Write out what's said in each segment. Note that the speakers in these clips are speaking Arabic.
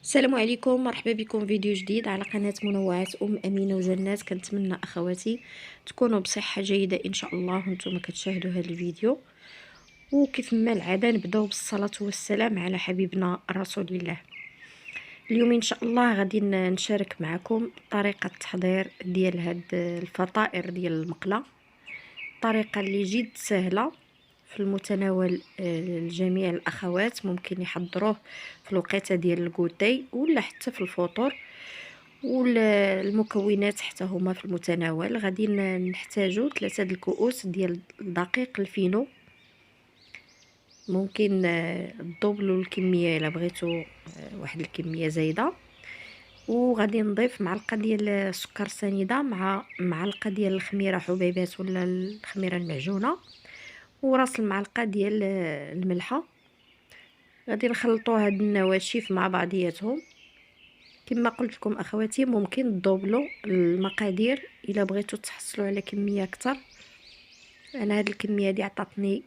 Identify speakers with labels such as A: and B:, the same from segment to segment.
A: السلام عليكم، مرحبا بكم فيديو جديد على قناة منوعات أمينة وجنات. كنتمنى أخواتي تكونوا بصحة جيدة إن شاء الله وانتم كتشاهدوا هذا الفيديو. وكيف ما العادة نبداو بالصلاة والسلام على حبيبنا رسول الله. اليوم إن شاء الله غادي نشارك معكم طريقة التحضير ديال هاد الفطائر ديال المقلة، طريقة اللي جد سهلة في المتناول. الجميع الأخوات ممكن يحضروه في الوقيته ديال الكوتي ولا حتى في الفطور، والمكونات حتى هما في المتناول. غادي نحتاجو 3 الكؤوس ديال الدقيق الفينو، ممكن تدوبلوا الكميه الا بغيتو، واحد الكميه زايده. وغادي نضيف معلقه ديال السكر سنيده مع معلقه ديال الخميره حبيبات ولا الخميره المعجونه، وراس المعلقه ديال الملحه. غادي نخلطوا هاد النواشف مع بعضياتهم. كما قلت لكم اخواتي ممكن تدوبلوا المقادير الا بغيتوا تحصلوا على كميه اكثر. انا هاد الكميه دي عطاتني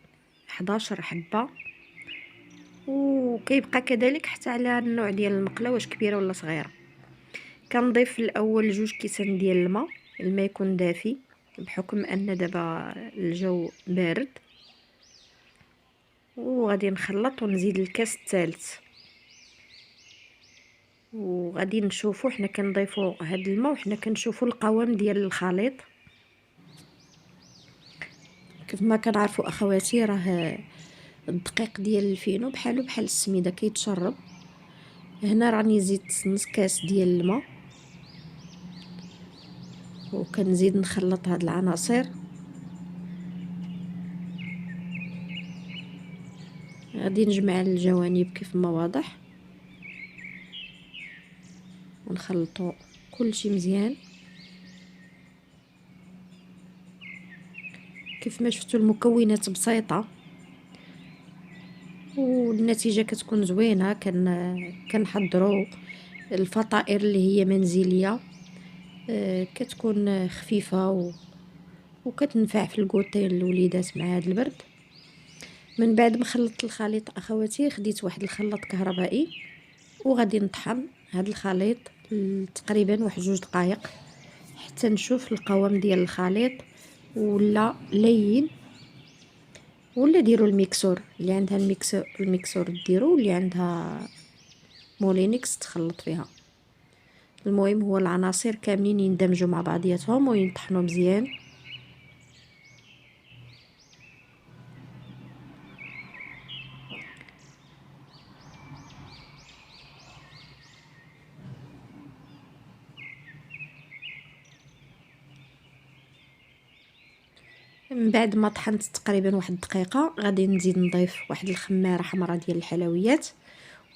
A: 11 حبه، وكيبقى كذلك حتى على النوع ديال المقله واش كبيره ولا صغيره. كنضيف الاول 2 كيسان ديال الماء يكون دافي بحكم ان دابا الجو بارد. وغادي نخلط ونزيد الكاس الثالث، وغادي نشوفوا حنا كنضيفوا هاد الماء وحنا كنشوفوا القوام ديال الخليط. كيف ما كنعرفوا اخواتي راه الدقيق ديال الفينو بحال السميده كيتشرب. هنا راني زدت نص كاس ديال الماء، وكنزيد نخلط هاد العناصر. غادي نجمع الجوانب كيف ما واضح ونخلطوا كلشي مزيان. كيف ما شفتوا المكونات بسيطه والنتيجه كتكون زوينه. كنحضروا الفطائر اللي هي منزليه، كتكون خفيفه وكتنفع في الكوتي للوليدات مع هذا البرد. من بعد ما خلطت الخليط اخواتي خديت واحد الخلاط كهربائي، وغادي نطحن هذا الخليط تقريبا واحد 2 دقائق حتى نشوف القوام ديال الخليط ولا لين. ولا ديروا الميكسور اللي عندها الميكسور ديروا، اللي عندها مولينكس تخلط فيها. المهم هو العناصر كاملين يندمجوا مع بعضياتهم وينطحنوا مزيان. من بعد ما طحنت تقريبا واحد الدقيقه غادي نزيد نضيف واحد الخماره حمراء ديال الحلويات،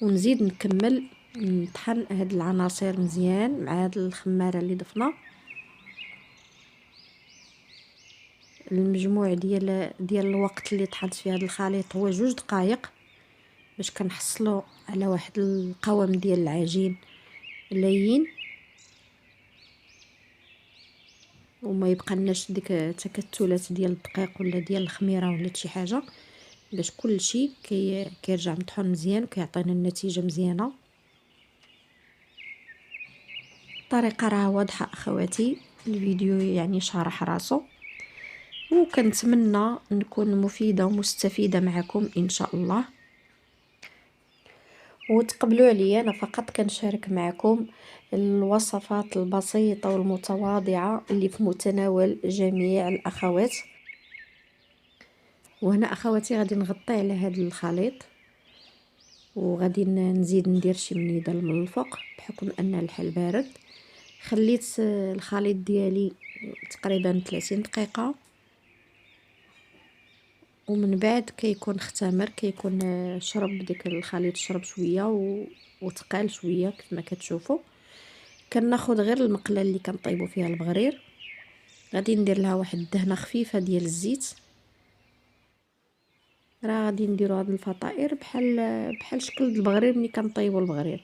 A: ونزيد نكمل نطحن هاد العناصر مزيان مع هاد الخماره اللي ضفنا. المجموع ديال الوقت اللي طحنت فيه هاد الخليط هو 2 دقائق باش كنحصلوا على واحد القوام ديال العجين لين، وما يبقى لناش ديك تكتلات ديال الدقيق ولا ديال الخميره ولا شي حاجه، باش كلشي كيرجع مطحون مزيان وكيعطينا النتيجه مزيانه. الطريقه راه واضحه اخواتي، الفيديو يعني شارح راسو، وكنتمنى نكون مفيده ومستفيده معكم ان شاء الله. وتقبلوا عليا انا فقط كنشارك معكم الوصفات البسيطه والمتواضعه اللي في متناول جميع الاخوات. وهنا اخواتي غادي نغطي على هذا الخليط، وغادي نزيد ندير شي منيده من الفوق بحكم ان الحل بارد. خليت الخليط ديالي تقريبا 30 دقيقه، ومن بعد كيكون اختمر، كيكون شرب ديك الخليط، شرب شويه وتقال شويه كيف ما كتشوفوا. كناخذ غير المقله اللي كنطيبوا فيها البغرير، غادي ندير لها واحد الدهنه خفيفه ديال الزيت. راه غادي نديروا هاد الفطائر بحال شكل البغرير ملي كنطيبوا البغرير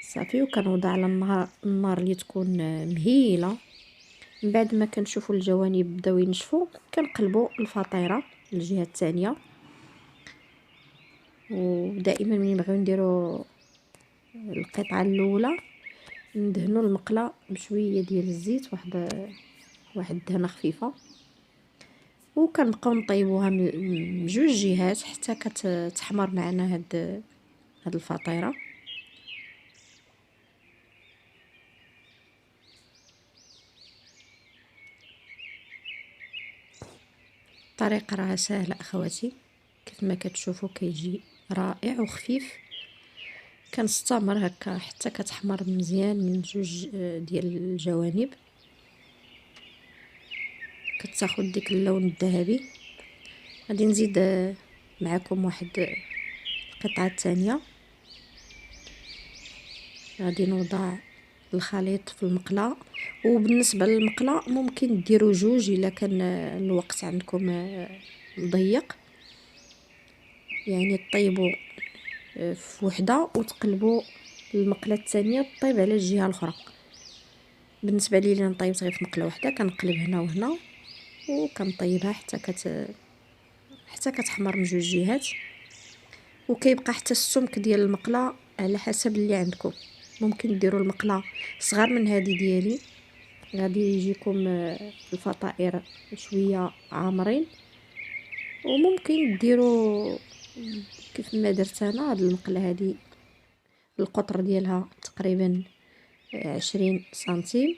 A: صافي. وكنوضع على النار اللي تكون مهيله. من بعد ما كنشوفوا الجوانب بداو ينشفوا كنقلبوا الفطيره الجهه الثانيه. ودائما ملي نبغيو نديرو القطعه الاولى ندهنوا المقله بشويه ديال الزيت، واحد الدهنه خفيفه، وكنبقاو نطيبوها من جوج جهات حتى كتحمر معنا هاد الفطيره. الطريقه راها سهله اخواتي، كيف ما كتشوفوا كيجي رائع وخفيف. كنستمر هكا حتى كتحمر مزيان من جوج ديال الجوانب، كتاخد ديك اللون الذهبي. غادي نزيد معكم واحد القطعه الثانيه. غادي نوضع الخليط في المقله، وبالنسبه للمقله ممكن ديروا جوج الا كان الوقت عندكم ضيق، يعني طيبوا في وحده وتقلبوا المقله الثانيه طيب على الجهه الاخرى. بالنسبه لي انا طيبت غير في مقله واحده، كنقلب هنا وهنا وكنطيبها حتى كتحمر من جوج جهات. وكيبقى حتى السمك ديال المقله على حسب اللي عندكم، ممكن ديروا المقله صغار من هذه ديالي، غادي يجيكم الفطائر شويه عامرين. وممكن ديروا كيف ما درت انا، هاد المقله هذه القطر ديالها تقريبا 20 سنتيم،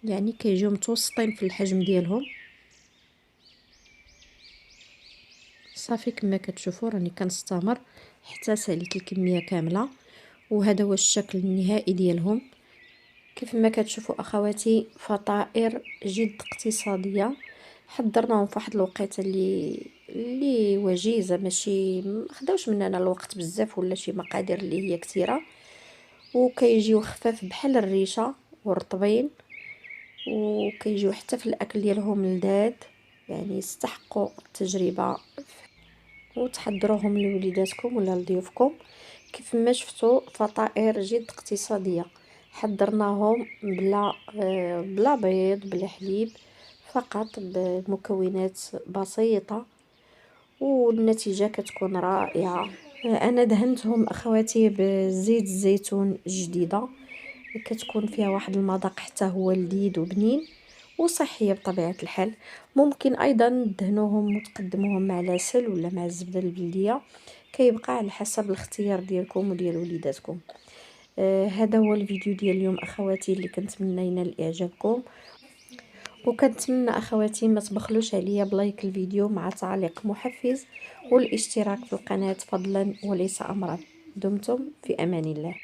A: يعني كيجيو متوسطين في الحجم ديالهم. صافي كما كتشوفوا راني كنستمر حتى ساليت الكميه كامله، وهذا هو الشكل النهائي ديالهم. كيف ما كتشوفوا اخواتي فطائر جد اقتصاديه، حضرناهم في واحد الوقيته اللي وجيزه، ماشي مخداوش مننا الوقت بزاف ولا شي مقادير اللي هي كثيره، وكيجيو خفاف بحال الريشه ورطبين، وكيجيو حتى في الاكل ديالهم لذاذ، يعني يستحقوا التجربه وتحضروهم لوليداتكم ولا لضيوفكم. كيف ما شفتوا فطائر جد اقتصاديه، حضرناهم بلا بيض بلا حليب، فقط بمكونات بسيطه، والنتيجه كتكون رائعه. انا دهنتهم اخواتي بزيت الزيتون جديده، كتكون فيها واحد المذاق حتى هو لذيذ وبنين وصحيه بطبيعه الحال. ممكن ايضا تدهنوهم وتقدموهم مع العسل ولا مع الزبده البلديه، كيبقى على حسب الاختيار ديالكم وديال وليداتكم. هذا هو الفيديو ديال اليوم اخواتي اللي كنتمنى ينال اعجابكم، وكنتمنى اخواتي ما تبخلوش عليا بلايك الفيديو مع تعليق محفز والاشتراك في القناه فضلا وليس امرا. دمتم في امان الله.